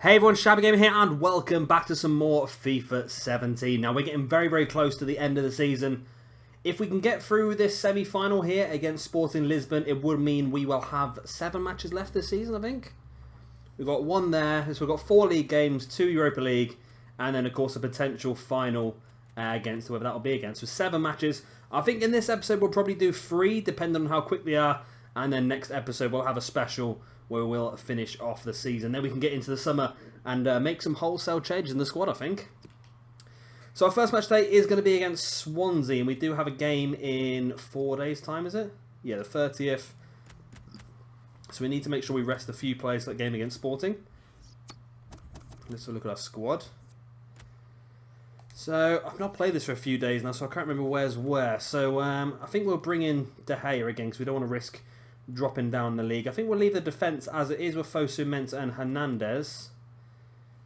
Hey everyone, Shabby Gamer here and welcome back to some more FIFA 17. Now we're getting very close to the end of the season. If we can get through this semi-final here against Sporting Lisbon, it would mean we will have 7 matches left this season, I think. We've got 1 there, so we've got 4 league games, 2 Europa League, and then of course a potential final against whoever that will be against. So 7 matches. I think in this episode we'll probably do 3, depending on how quick they are, and then next episode we'll have a special where we'll finish off the season. Then we can get into the summer and make some wholesale changes in the squad, I think. So our first match today is going to be against Swansea, and we do have a game in 4 days' time, is it? Yeah, the 30th. So we need to make sure we rest a few players for that game against Sporting. Let's have a look at our squad. So I've not played this for a few days now, so I can't remember where's where. So I think we'll bring in De Gea again, because we don't want to risk dropping down the league. I think we'll leave the defence as it is with Fosu, Mensah and Hernandez.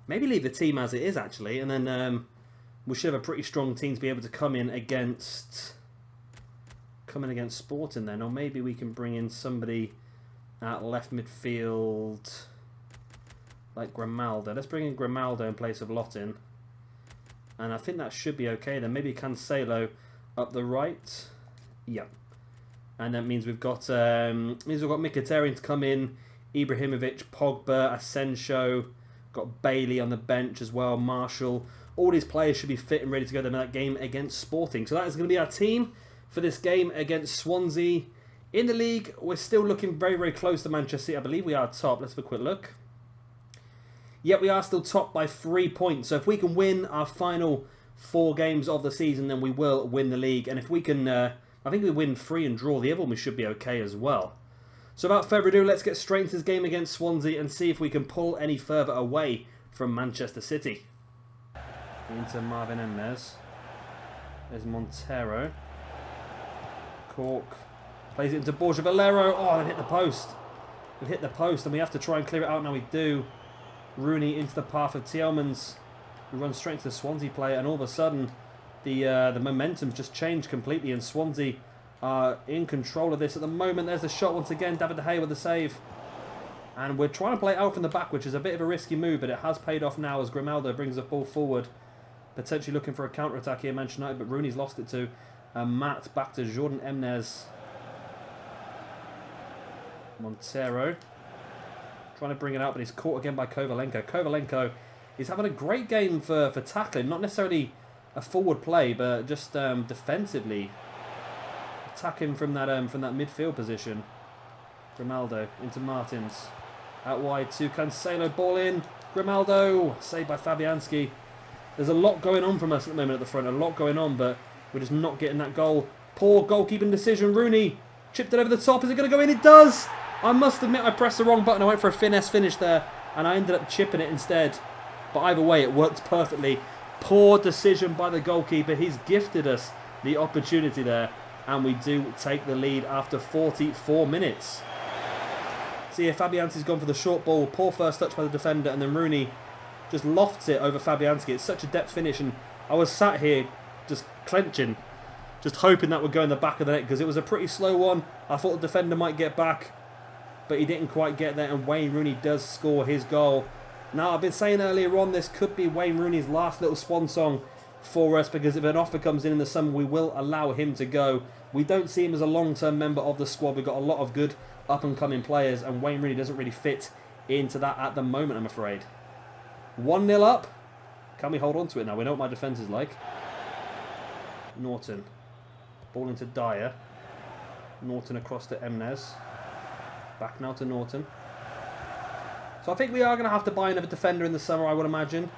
Maybe leave the team as it is, actually. And then we should have a pretty strong team to be able to come in against Sporting then. Or maybe we can bring in somebody at left midfield like Grimaldo. Let's bring in Grimaldo in place of Lottin. And I think that should be okay. Then maybe Cancelo up the right. Yep. And that means we've got Mkhitaryan to come in, Ibrahimovic, Pogba, Asensio, got Bailey on the bench as well, Marshall. All these players should be fit and ready to go to that game against Sporting. So that is going to be our team for this game against Swansea. In the league, we're still looking very close to Manchester City. I believe we are top. Let's have a quick look. Yep, we are still top by 3 points. So if we can win our final 4 games of the season, then we will win the league. And if we can, I think we win 3 and draw the other one, we should be okay as well. So without further ado, let's get straight into this game against Swansea and see if we can pull any further away from Manchester City. Into Marvin Emnes. There's Montero. Cork. Plays it into Borja Valero. Oh, they've hit the post. We've hit the post and we have to try and clear it out. Now we do. Rooney into the path of Tielemans. We run straight into the Swansea player and all of a sudden the momentum's just changed completely and Swansea are in control of this at the moment. There's the shot once again. David De Gea with the save. And we're trying to play out from the back, which is a bit of a risky move, but it has paid off now as Grimaldo brings the ball forward. Potentially looking for a counter-attack here, Manchester United, but Rooney's lost it to Matt. Back to Jordan Emnes. Montero. Trying to bring it out, but he's caught again by Kovalenko. Kovalenko is having a great game for tackling. Not necessarily a forward play, but just defensively. Attacking from that midfield position. Grimaldo into Martins. Out wide to Cancelo. Ball in. Grimaldo. Saved by Fabianski. There's a lot going on from us at the moment at the front. A lot going on, but we're just not getting that goal. Poor goalkeeping decision. Rooney chipped it over the top. Is it going to go in? It does! I must admit I pressed the wrong button. I went for a finesse finish there, and I ended up chipping it instead. But either way, it worked perfectly. Poor decision by the goalkeeper. He's gifted us the opportunity there. And we do take the lead after 44 minutes. See here, Fabianski's gone for the short ball. Poor first touch by the defender. And then Rooney just lofts it over Fabianski. It's such a depth finish. And I was sat here just clenching. Just hoping that would go in the back of the net. Because it was a pretty slow one. I thought the defender might get back. But he didn't quite get there. And Wayne Rooney does score his goal. Now, I've been saying earlier on, this could be Wayne Rooney's last little swan song for us, because if an offer comes in the summer, we will allow him to go. We don't see him as a long-term member of the squad. We've got a lot of good up-and-coming players, and Wayne Rooney doesn't really fit into that at the moment, I'm afraid. 1-0 up. Can we hold on to it now? We know what my defence is like. Norton. Ball into Dyer. Norton across to Emnes. Back now to Norton. So I think we are going to have to buy another defender in the summer, I would imagine.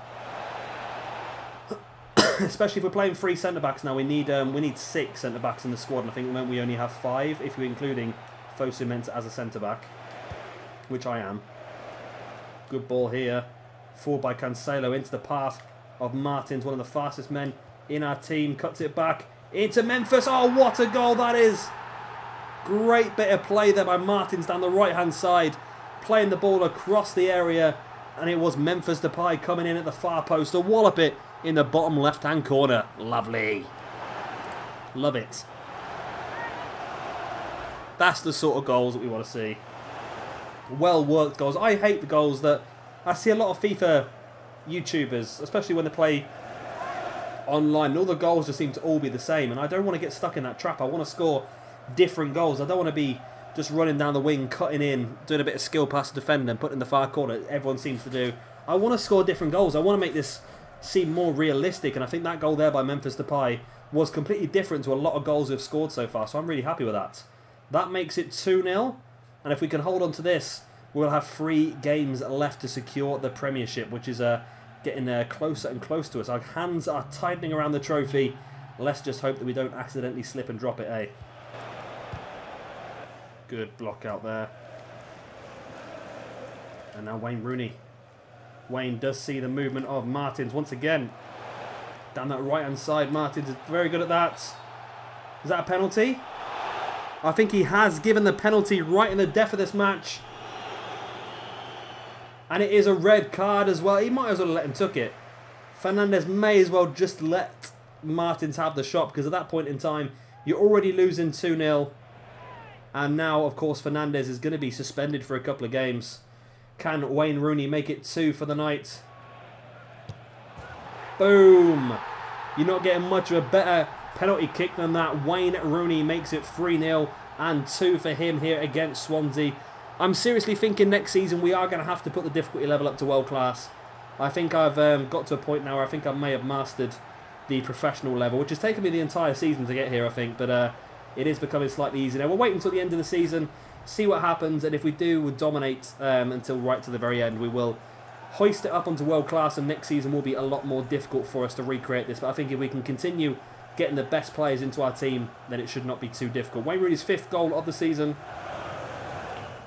Especially if we're playing 3 centre-backs now. We need 6 centre-backs in the squad. And I think at the moment we only have 5, if we're including Fosu Mensah as a centre-back. Which I am. Good ball here. Forward by Cancelo into the path of Martins, one of the fastest men in our team. Cuts it back into Memphis. Oh, what a goal that is. Great bit of play there by Martins down the right-hand side. Playing the ball across the area. And it was Memphis Depay coming in at the far post to wallop it in the bottom left-hand corner. Lovely. Love it. That's the sort of goals that we want to see. Well-worked goals. I hate the goals that I see a lot of FIFA YouTubers, especially when they play online, and all the goals just seem to all be the same, and I don't want to get stuck in that trap. I want to score different goals. I don't want to be just running down the wing, cutting in, doing a bit of skill pass to defender and putting in the far corner, everyone seems to do. I want to score different goals. I want to make this seem more realistic, and I think that goal there by Memphis Depay was completely different to a lot of goals we've scored so far, so I'm really happy with that. That makes it 2-0, and if we can hold on to this, we'll have 3 games left to secure the Premiership, which is getting closer and closer to us. Our hands are tightening around the trophy. Let's just hope that we don't accidentally slip and drop it, eh? Good block out there. And now Wayne Rooney. Wayne does see the movement of Martins once again. Down that right-hand side, Martins is very good at that. Is that a penalty? I think he has given the penalty right in the death of this match. And it is a red card as well. He might as well let him took it. Fernandes may as well just let Martins have the shot, because at that point in time, you're already losing 2-0. And now, of course, Fernandes is going to be suspended for a couple of games. Can Wayne Rooney make it 2 for the night? Boom! You're not getting much of a better penalty kick than that. Wayne Rooney makes it 3-0 and 2 for him here against Swansea. I'm seriously thinking next season we are going to have to put the difficulty level up to world class. I think I've got to a point now where I think I may have mastered the professional level, which has taken me the entire season to get here, I think. But it is becoming slightly easier now. We'll wait until the end of the season, see what happens, and if we do, we'll dominate until right to the very end. We will hoist it up onto world class, and next season will be a lot more difficult for us to recreate this. But I think if we can continue getting the best players into our team, then it should not be too difficult. Wayne Rooney's 5th goal of the season,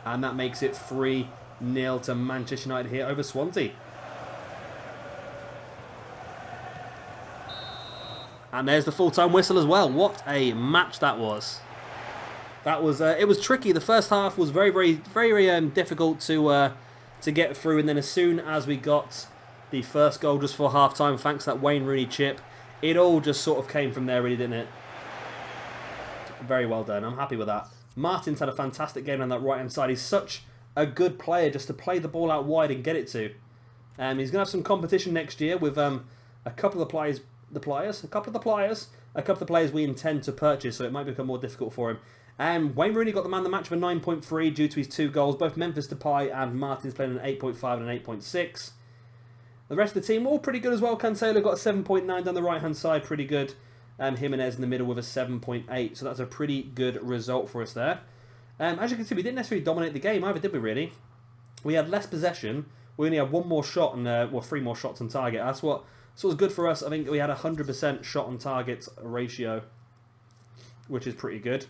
and that makes it 3-0 to Manchester United here over Swansea. And there's the full-time whistle as well. What a match that was. That was it was tricky. The first half was very difficult to get through, and then as soon as we got the first goal just for half-time, thanks to that Wayne Rooney chip, it all just sort of came from there, really, didn't it? Very well done. I'm happy with that. Martins had a fantastic game on that right-hand side. He's such a good player just to play the ball out wide and get it to. He's going to have some competition next year with a couple of the players we intend to purchase, so it might become more difficult for him. Wayne Rooney got the man of the match for 9.3 due to his 2 goals. Both Memphis Depay and Martins playing an 8.5 and an 8.6. The rest of the team all pretty good as well. Cancelo got a 7.9 down the right-hand side, pretty good. Jimenez in the middle with a 7.8, so that's a pretty good result for us there. As you can see, we didn't necessarily dominate the game either, did we really? We had less possession. We only had 1 more shot and 3 more shots on target. That's what was good for us. I think we had a 100% shot on target ratio, which is pretty good.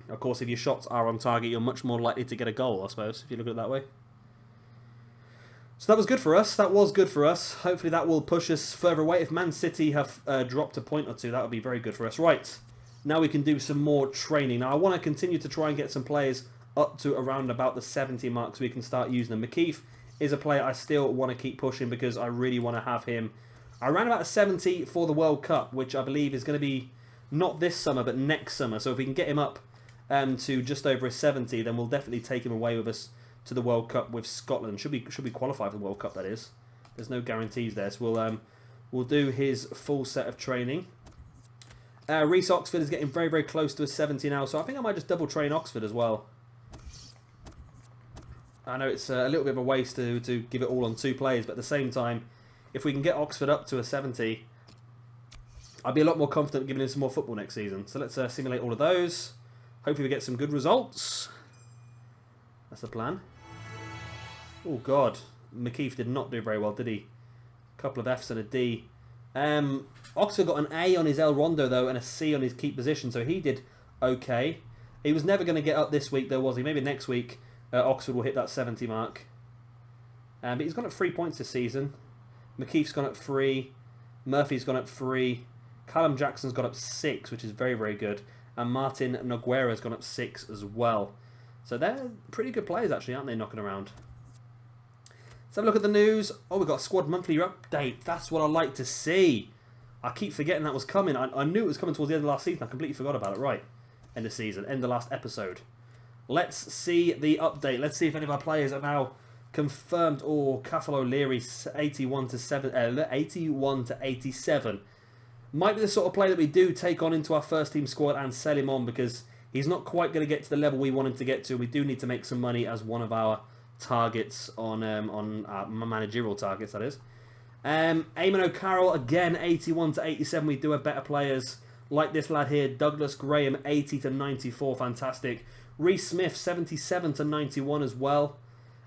Of course, if your shots are on target, you're much more likely to get a goal, I suppose, if you look at it that way. So that was good for us. That was good for us. Hopefully that will push us further away. If Man City have dropped a point or 2, that would be very good for us. Right, now we can do some more training. Now I want to continue to try and get some players up to around about the 70 mark so we can start using them. McKeith is a player I still want to keep pushing because I really want to have him around about a 70 for the World Cup, which I believe is going to be not this summer but next summer. So if we can get him up to just over a 70, then we'll definitely take him away with us to the World Cup with Scotland. Should we qualify for the World Cup, that is. There's no guarantees there, so we'll do his full set of training. Reece Oxford is getting very close to a 70 now, so I think I might just double train Oxford as well. I know it's a little bit of a waste to give it all on 2 players, but at the same time, if we can get Oxford up to a 70, I'd be a lot more confident giving him some more football next season. So let's simulate all of those. Hopefully we get some good results. That's the plan. Oh God, McKeith did not do very well, did he? A couple of Fs and a D. Oxford got an A on his El Rondo though, and a C on his keep position, so he did okay. He was never going to get up this week though, was he? Maybe next week Oxford will hit that 70 mark. But he's gone up 3 points this season. McKeith's gone up 3. Murphy's gone up 3. Callum Jackson's gone up 6, which is very good. And Martin Nogueira's gone up 6 as well. So they're pretty good players actually, aren't they, knocking around? Let's have a look at the news. Oh, we've got a squad monthly update. That's what I like to see. I keep forgetting that was coming. I knew it was coming towards the end of last season. I completely forgot about it. Right. End of season. End of last episode. Let's see the update. Let's see if any of our players are now Confirmed. Oh, Cathal O'Leary, 81 to 87. Might be the sort of player that we do take on into our first team squad and sell him on, because he's not quite going to get to the level we want him to get to. We do need to make some money as one of our targets on our managerial targets, that is. Eamon O'Carroll, again, 81 to 87. We do have better players like this lad here. Douglas Graham, 80 to 94. Fantastic. Reece Smith, 77 to 91 as well.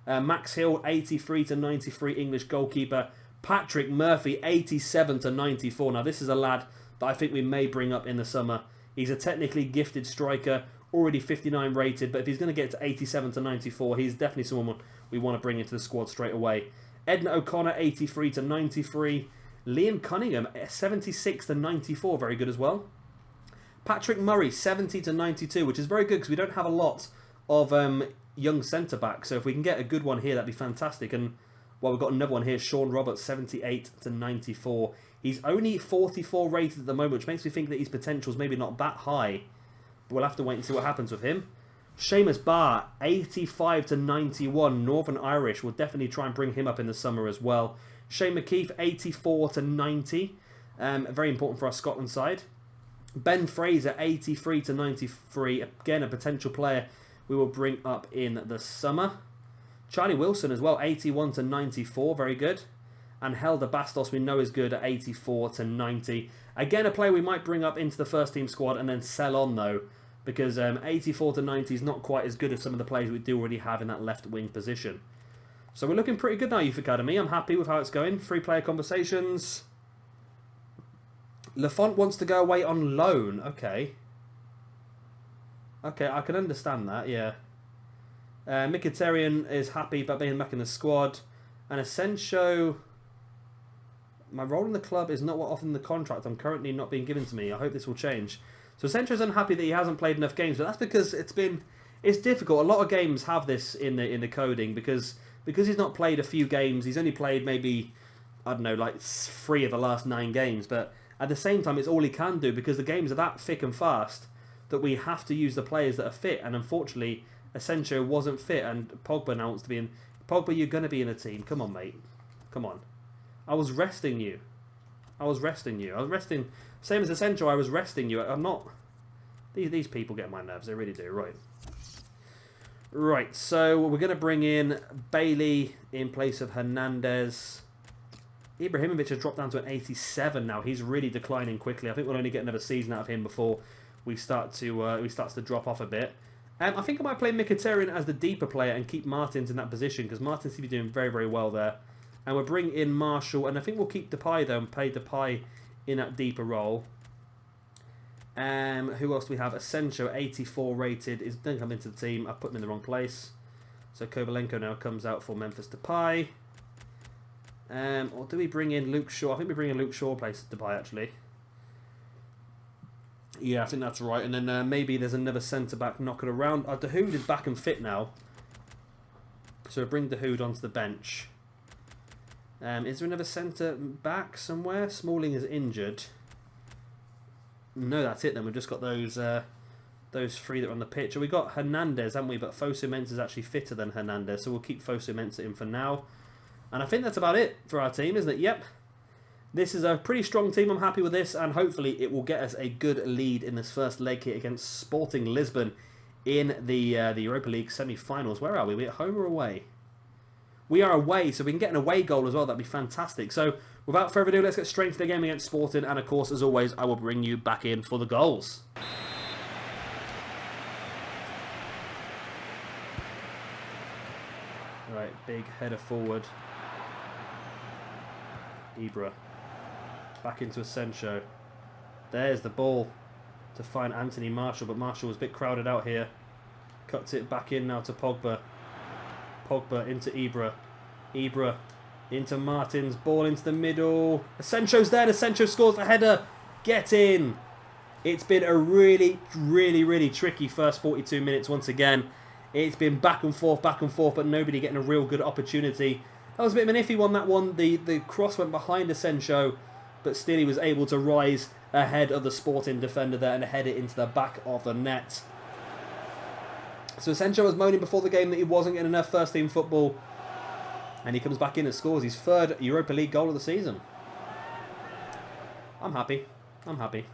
Max Hill, 83 to 93. English goalkeeper. Patrick Murphy, 87 to 94. Now, this is a lad that I think we may bring up in the summer. He's a technically gifted striker, already 59 rated, but if he's going to get to 87 to 94, he's definitely someone we want to bring into the squad straight away. Edna O'Connor, 83 to 93. Liam Cunningham, 76 to 94, very good as well. Patrick Murray, 70 to 92, which is very good because we don't have a lot of young centre-backs, so if we can get a good one here, that'd be fantastic. And well, we've got another one here, Sean Roberts, 78 to 94. He's only 44 rated at the moment, which makes me think that his potential is maybe not that high. But we'll have to wait and see what happens with him. Seamus Barr, 85 to 91. Northern Irish. We'll definitely try and bring him up in the summer as well. Shane McKeith, 84 to 90. Very important for our Scotland side. Ben Fraser, 83 to 93. Again, a potential player we will bring up in the summer. Charlie Wilson as well, 81 to 94. Very good. And Helder Bastos, we know is good at 84 to 90. Again, a player we might bring up into the first team squad and then sell on, though, because 84 to 90 is not quite as good as some of the players we do already have in that left wing position. So we're looking pretty good now, Youth Academy. I'm happy with how it's going. 3 player conversations. Lafont wants to go away on loan. Okay. Okay, I can understand that, yeah. Mkhitaryan is happy about being back in the squad. And Asensio... My role in the club is not what often the contract I'm currently not being given to me. I hope this will change. So Asensio's unhappy that he hasn't played enough games, but that's because it's difficult. A lot of games have this in the coding because he's not played a few games. He's only played maybe, I don't know, like 3 of the last 9 games. But at the same time, it's all he can do because the games are that thick and fast that we have to use the players that are fit. And unfortunately, Asensio wasn't fit, and Pogba now wants to be in. Pogba, you're going to be in a team. Come on, mate. Come on. I was resting you. I was resting you. I was resting... Same as Asensio, I was resting you. I'm not... These people get my nerves. They really do. Right. Right, so we're going to bring in Bailey in place of Hernandez. Ibrahimovic has dropped down to an 87 now. He's really declining quickly. I think we'll only get another season out of him before we start to drop off a bit. I think I might play Mkhitaryan as the deeper player and keep Martins in that position because Martins seems to be doing very, very well there. And we'll bring in Marshall, and I think we'll keep Depay though and play Depay in that deeper role. Who else do we have? Asensio, 84 rated, is going to come into the team. I've put him in the wrong place. So Kovalenko now comes out for Memphis Depay. Or do we bring in Luke Shaw? I think we bring in Luke Shaw place Depay actually. Yeah, I think that's right. And then maybe there's another centre-back knocking around. Dahoud is back and fit now. So we'll bring Dahoud onto the bench. Is there another centre-back somewhere? Smalling is injured. No, that's it then. We've just got those 3 that are on the pitch. We got Hernandez, haven't we? But Fosu Mensah is actually fitter than Hernandez. So we'll keep Fosu Mensah in for now. And I think that's about it for our team, isn't it? Yep. This is a pretty strong team. I'm happy with this. And hopefully it will get us a good lead in this first leg here against Sporting Lisbon in the Europa League semi-finals. Where are we? Are we at home or away? We are away, so we can get an away goal as well. That'd be fantastic. So, without further ado, let's get straight into the game against Sporting. And, of course, as always, I will bring you back in for the goals. Right, big header forward. Ibra. Back into Asensio. There's the ball to find Anthony Marshall, but Marshall was a bit crowded out here. Cuts it back in now to Pogba. Pogba into Ibra. Ibra into Martins. Ball into the middle. Asensio's there. Asensio scores the header. Get in. It's been a really, really, really tricky first 42 minutes once again. It's been back and forth, but nobody getting a real good opportunity. That was a bit of an iffy one, that one. The cross went behind Asensio, but still he was able to rise ahead of the Sporting defender there and head it into the back of the net. So Asensio was moaning before the game that he wasn't getting enough first team football. And he comes back in and scores his third Europa League goal of the season. I'm happy. I'm happy.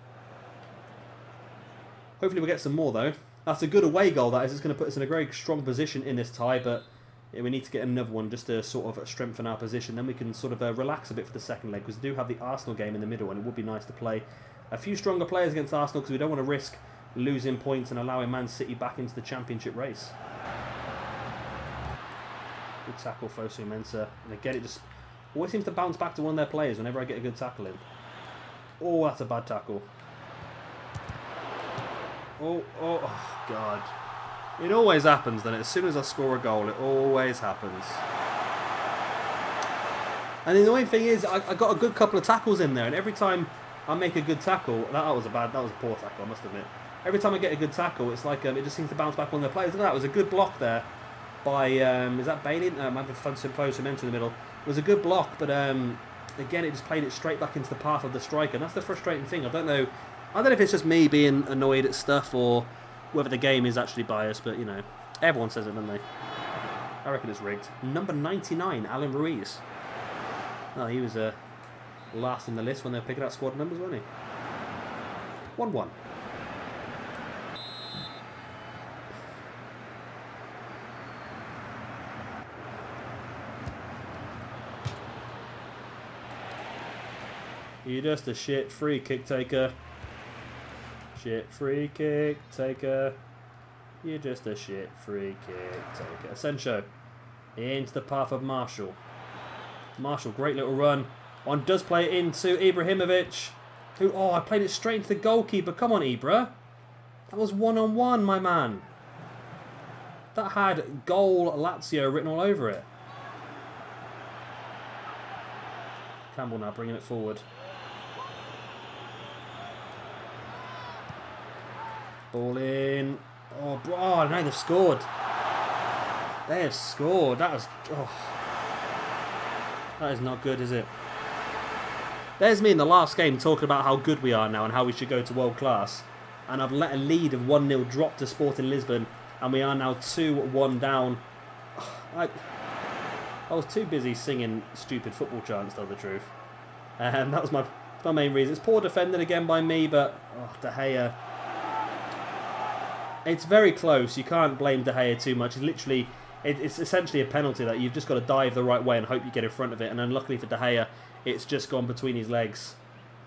Hopefully we'll get some more, though. That's a good away goal, that is. It's going to put us in a very strong position in this tie, but yeah, we need to get another one just to sort of strengthen our position. Then we can sort of relax a bit for the second leg, because we do have the Arsenal game in the middle, and it would be nice to play a few stronger players against Arsenal, because we don't want to risk losing points and allowing Man City back into the championship race. Good tackle, Fosu Mensah. And again, it just always seems to bounce back to one of their players whenever I get a good tackle in. Oh, that's a bad tackle. Oh, God. It always happens, then. As soon as I score a goal, it always happens. And the annoying thing is, I got a good couple of tackles in there, and every time I make a good tackle, that was a poor tackle, I must admit. Every time I get a good tackle, it's like it just seems to bounce back on their players. Look at that, it was a good block there by, is that Bailey? No, it might be Fosu Mensah in the middle. It was a good block, but again, it just played it straight back into the path of the striker, and that's the frustrating thing. I don't know if it's just me being annoyed at stuff or whether the game is actually biased, but, you know, everyone says it, don't they? I reckon it's rigged. Number 99, Alan Ruiz. Oh, he was last in the list when they were picking out squad numbers, wasn't he? 1-1. You're just a shit free kick taker. Shit free kick taker. You're just a shit free kick taker. Asensio into the path of Marshall. Marshall, great little run. One does play it into Ibrahimovic. Who, I played it straight into the goalkeeper. Come on, Ibra. That was one-on-one, my man. That had goal Lazio written all over it. Campbell now bringing it forward. Ball in. Oh, no, they've scored. They have scored. That was... that is not good, is it? There's me in the last game talking about how good we are now and how we should go to world class. And I've let a lead of 1-0 drop to Sporting Lisbon. And we are now 2-1 down. I was too busy singing stupid football chants, to tell the truth. And that was my main reason. It's poor defending again by me, but... De Gea... It's very close. You can't blame De Gea too much. It's essentially a penalty that you've just got to dive the right way and hope you get in front of it. And unluckily for De Gea, it's just gone between his legs.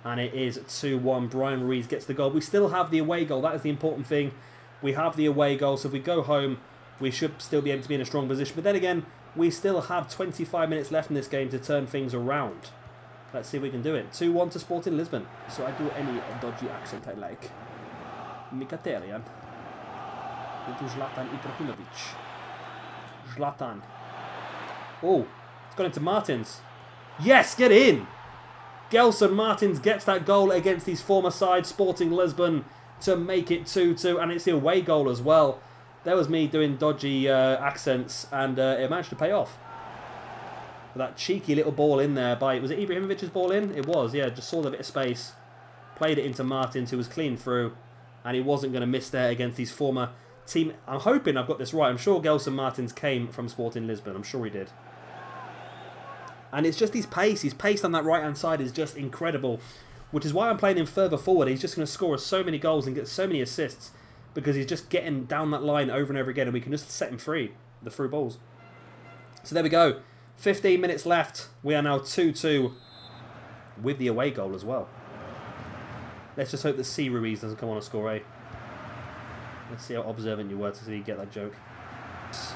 And it is 2-1. Brian Ruiz gets the goal. We still have the away goal. That is the important thing. We have the away goal. So if we go home, we should still be able to be in a strong position. But then again, we still have 25 minutes left in this game to turn things around. Let's see if we can do it. 2-1 to Sporting Lisbon. So I do any dodgy accent I like. Mkhitaryan. Into Zlatan Ibrahimovic. Zlatan. Oh, it's gone into Martins. Yes, get in! Gelson Martins gets that goal against his former side, Sporting Lisbon, to make it 2-2, and it's the away goal as well. There was me doing dodgy accents, and it managed to pay off. That cheeky little ball in there was it Ibrahimovic's ball in? It was, yeah, just saw the bit of space. Played it into Martins, who was clean through, and he wasn't going to miss there against his former team. I'm hoping I've got this right. I'm sure Gelson Martins came from Sporting Lisbon. I'm sure he did. And it's just his pace. His pace on that right-hand side is just incredible, which is why I'm playing him further forward. He's just going to score us so many goals and get so many assists because he's just getting down that line over and over again, and we can just set him free, the through balls. So there we go. 15 minutes left. We are now 2-2 with the away goal as well. Let's just hope that C. Ruiz doesn't come on and score a. Let's see how observant you were to see you get that joke. It's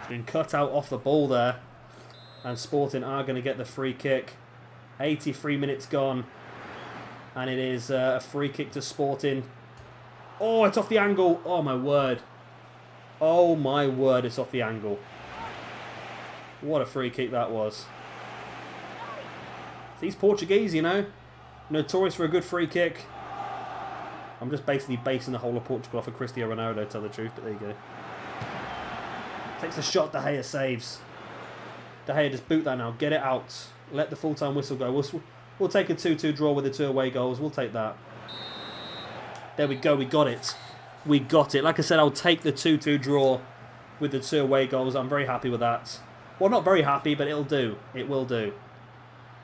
been cut out off the ball there. And Sporting are going to get the free kick. 83 minutes gone. And it is a free kick to Sporting. Oh, it's off the angle. Oh, my word. Oh, my word, it's off the angle. What a free kick that was. These Portuguese, you know, notorious for a good free kick. I'm just basically basing the whole of Portugal off of Cristiano Ronaldo, to tell the truth, but there you go. Takes a shot, De Gea saves. De Gea just boot that now, get it out. Let the full-time whistle go. We'll take a 2-2 draw with the 2 away goals. We'll take that. There we go, we got it. We got it. Like I said, I'll take the 2-2 draw with the 2 away goals. I'm very happy with that. Well, not very happy, but it'll do. It will do.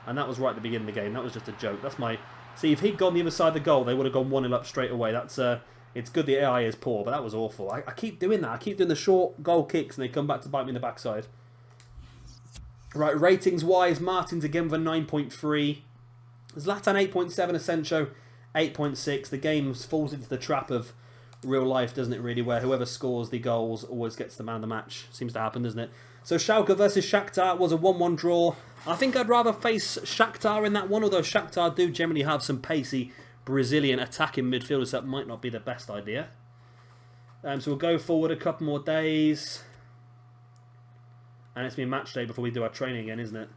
And that was right at the beginning of the game. That was just a joke. That's my... See, if he'd gone the other side of the goal, they would have gone 1-0 up straight away. That's it's good the AI is poor, but that was awful. I keep doing that. I keep doing the short goal kicks, and they come back to bite me in the backside. Right, ratings-wise, Martins again with a 9.3. Zlatan 8.7, Asensio 8.6. The game falls into the trap of real life, doesn't it, really, where whoever scores the goals always gets the man of the match. Seems to happen, doesn't it? So Schalke versus Shakhtar was a 1-1 draw. I think I'd rather face Shakhtar in that one, although Shakhtar do generally have some pacey Brazilian attacking midfielders. That might not be the best idea. So we'll go forward a couple more days. And it's been match day before we do our training again, isn't it?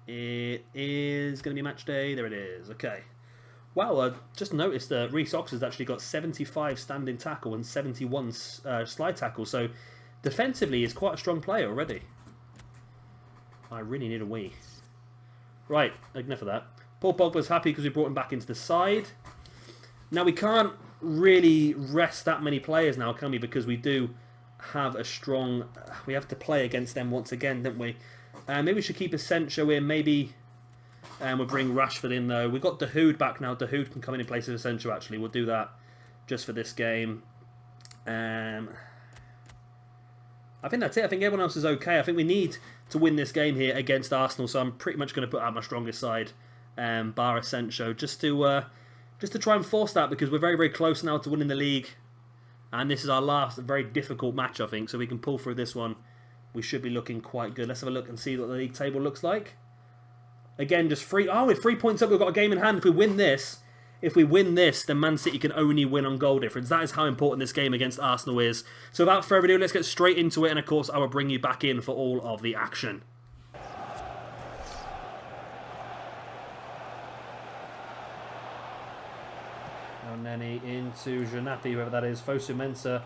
It is going to be match day. There it is. Okay. Wow, I just noticed that Reece Oxford's actually got 75 standing tackle and 71 slide tackle. So defensively, he's quite a strong player already. I really need a wee. Right, enough of that. Paul Pogba's happy because we brought him back into the side. Now, we can't really rest that many players now, can we? Because we do have a strong... We have to play against them once again, don't we? Maybe we should keep Asensio in. Maybe we'll bring Rashford in, though. We've got Dahoud back now. Dahoud can come in place of Asensio, actually. We'll do that just for this game. I think that's it. I think everyone else is okay. I think we need to win this game here against Arsenal, so I'm pretty much going to put out my strongest side, bar Asensio, just to try and force that, because we're very, very close now to winning the league. And this is our last very difficult match, I think, so we can pull through this one. We should be looking quite good. Let's have a look and see what the league table looks like. Again, just three... Oh, with 3 points up, we've got a game in hand. If we win this, then Man City can only win on goal difference. That is how important this game against Arsenal is. So without further ado, let's get straight into it. And of course, I will bring you back in for all of the action. Now Nenny into Janapi, whoever that is. Fosu Mensah.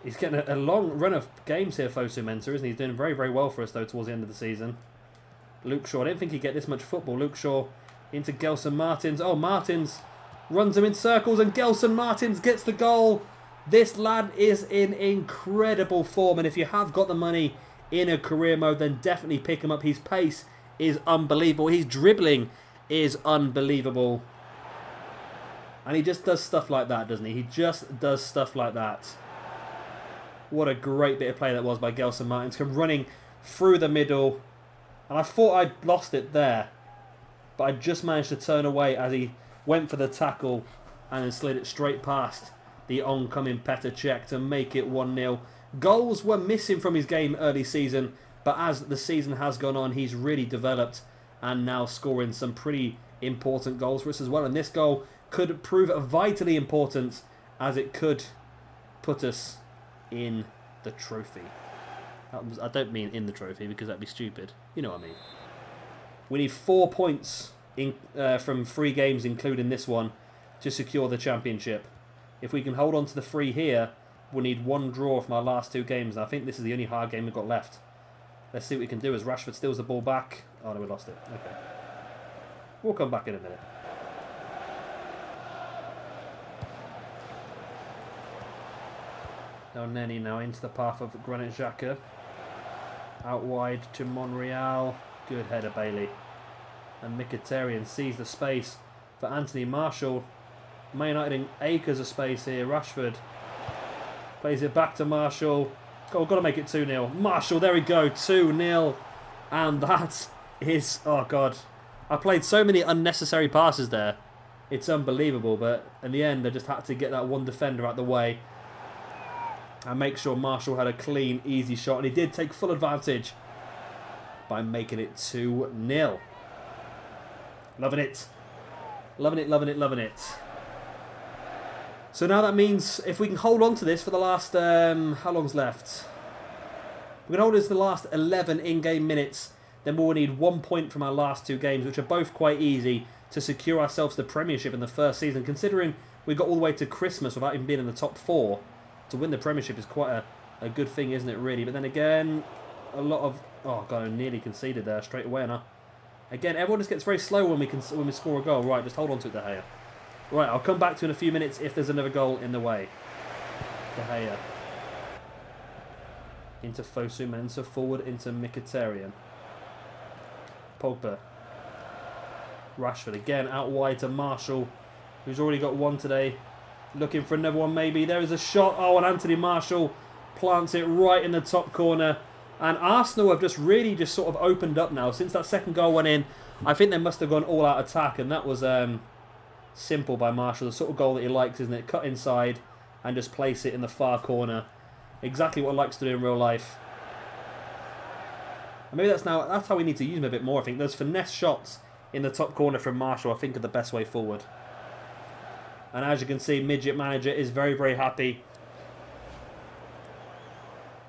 He's getting a long run of games here, Fosu Mensah, isn't he? He's doing very, very well for us, though, towards the end of the season. Luke Shaw. I didn't think he'd get this much football. Luke Shaw into Gelson Martins. Oh, Martins runs him in circles, and Gelson Martins gets the goal. This lad is in incredible form, and if you have got the money in a career mode, then definitely pick him up. His pace is unbelievable. His dribbling is unbelievable. And he just does stuff like that, doesn't he? He just does stuff like that. What a great bit of play that was by Gelson Martins. Come running through the middle. And I thought I'd lost it there. But I just managed to turn away as he went for the tackle and then slid it straight past the oncoming Petr Cech to make it 1-0. Goals were missing from his game early season, but as the season has gone on, he's really developed and now scoring some pretty important goals for us as well. And this goal could prove vitally important, as it could put us in the trophy. I don't mean in the trophy, because that'd be stupid. You know what I mean. We need 4 points from 3 games, including this one, to secure the championship. If we can hold on to the 3 here, we'll need 1 draw from our last 2 games. And I think this is the only hard game we've got left. Let's see what we can do as Rashford steals the ball back. Oh no, we lost it. Okay. We'll come back in a minute. Now Nenny now into the path of Granit Xhaka. Out wide to Monreal. Good header, Bailey. And Mkhitaryan sees the space for Anthony Martial. Man United in acres of space here. Rashford plays it back to Martial. Oh, got to make it 2-0. Martial, there we go, 2-0. And that is, oh God. I played so many unnecessary passes there. It's unbelievable, but in the end, I just had to get that one defender out the way and make sure Martial had a clean, easy shot. And he did take full advantage by making it 2-0. Loving it. Loving it, loving it, loving it. So now that means if we can hold on to this for the last... how long's left? We can hold this for the last 11 in-game minutes. Then we'll need 1 point from our last 2 games, which are both quite easy, to secure ourselves the Premiership in the first season. Considering we got all the way to Christmas without even being in the top 4, to win the Premiership is quite a good thing, isn't it, really? But then again, a lot of... Oh, God, I nearly conceded there straight away. And again, everyone just gets very slow when we score a goal. Right, just hold on to it, De Gea. Right, I'll come back to in a few minutes if there's another goal in the way. De Gea. Into Fosu Mensah, forward into Mkhitaryan. Pogba. Rashford again, out wide to Martial, who's already got one today. Looking for another one maybe. There is a shot. Oh, and Anthony Martial plants it right in the top corner. And Arsenal have just sort of opened up now. Since that second goal went in, I think they must have gone all-out attack. And that was simple by Martial. The sort of goal that he likes, isn't it? Cut inside and just place it in the far corner. Exactly what he likes to do in real life. And maybe that's how we need to use him a bit more, I think. Those finesse shots in the top corner from Martial, I think, are the best way forward. And as you can see, Midget Manager is very, very happy.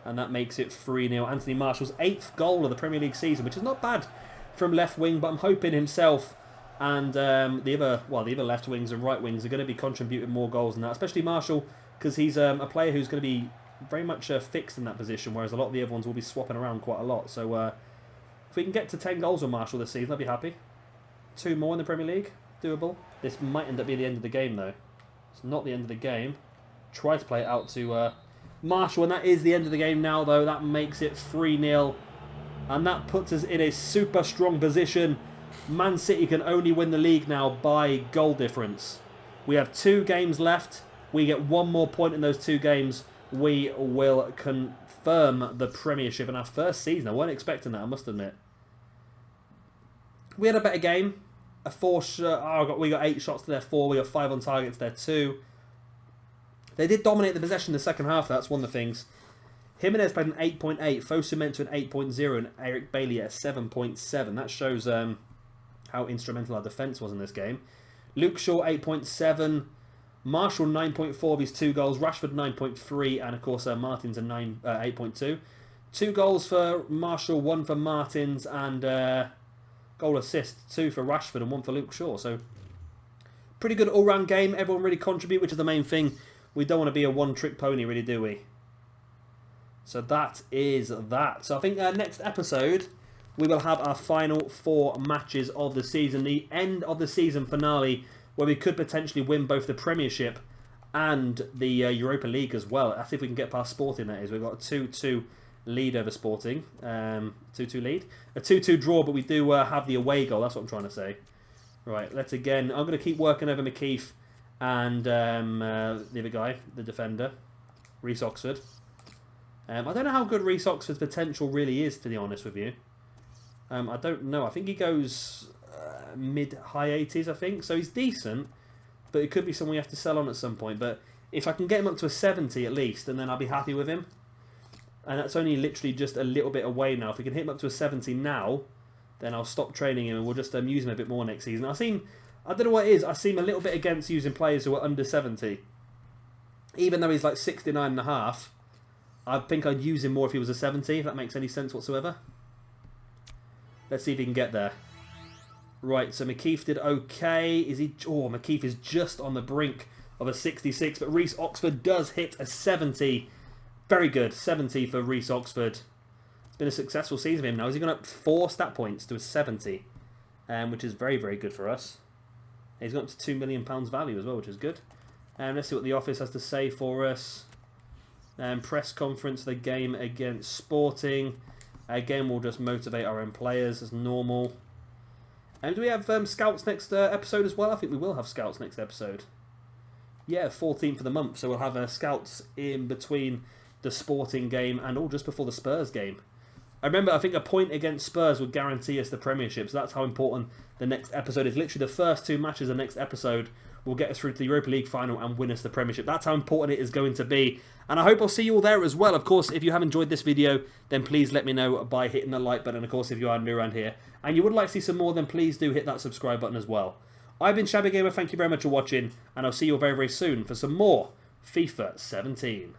And that makes it 3-0. Anthony Martial's 8th goal of the Premier League season, which is not bad from left wing, but I'm hoping himself and the other left wings and right wings are going to be contributing more goals than that, especially Martial, because he's a player who's going to be very much fixed in that position, whereas a lot of the other ones will be swapping around quite a lot. So if we can get to 10 goals with Martial this season, I'll be happy. 2 more in the Premier League, doable. This might end up being the end of the game, though. It's not the end of the game. Try to play it out to Martial, and that is the end of the game now, though. That makes it 3-0, and that puts us in a super strong position. Man City can only win the league now by goal difference. We have 2 games left. We get 1 more point in those 2 games. We will confirm the Premiership in our first season. I weren't expecting that, I must admit. We had a better game. We got 8 shots to their 4. We got 5 on target to their 2. They did dominate the possession in the second half. That's one of the things. Jimenez played an 8.8. Fosu Mensah an 8.0. And Eric Bailly at a 7.7. That shows how instrumental our defence was in this game. Luke Shaw 8.7. Martial 9.4 of his 2 goals. Rashford 9.3. And of course Martins a 8.2. 2 goals for Martial, 1 for Martins, and goal assist, 2 for Rashford and 1 for Luke Shaw. So pretty good all-round game. Everyone really contribute, which is the main thing. We don't want to be a one-trick pony, really, do we? So that is that. So I think next episode we will have our final 4 matches of the season. The end of the season finale, where we could potentially win both the Premiership and the Europa League as well. That's if we can get past Sporting, that is. We've got a 2-2 lead over Sporting. 2-2 lead. A 2-2 draw, but we do have the away goal. That's what I'm trying to say. Right, let's again... I'm going to keep working over McKeith and the other guy, the defender, Reece Oxford. I don't know how good Reece Oxford's potential really is, to be honest with you. I don't know. I think he goes mid-high 80s, I think. So he's decent, but it could be someone you have to sell on at some point. But if I can get him up to a 70 at least, and then I'll be happy with him. And that's only literally just a little bit away now. If we can hit him up to a 70 now, then I'll stop training him and we'll just use him a bit more next season. I don't know what it is, I seem a little bit against using players who are under 70. Even though he's like 69.5, I think I'd use him more if he was a 70, if that makes any sense whatsoever. Let's see if he can get there. Right, so McKeith did okay. McKeith is just on the brink of a 66, but Reece Oxford does hit a 70. Very good, 70 for Reece Oxford. It's been a successful season for him now. He's gone up 4 stat points to a 70, which is very, very good for us. He's gone up to £2 million value as well, which is good. Let's see what the office has to say for us. Press conference, the game against Sporting. Again, we'll just motivate our own players as normal. And do we have scouts next episode as well? I think we will have scouts next episode. Yeah, 14th of the month. So we'll have scouts in between the Sporting game and just before the Spurs game. I think a point against Spurs would guarantee us the Premiership. So that's how important the next episode is. Literally the first 2 matches of the next episode will get us through to the Europa League final and win us the Premiership. That's how important it is going to be. And I hope I'll see you all there as well. Of course, if you have enjoyed this video, then please let me know by hitting the like button. Of course, if you are new around here and you would like to see some more, then please do hit that subscribe button as well. I've been Shabby Gamer. Thank you very much for watching. And I'll see you all very, very soon for some more FIFA 17.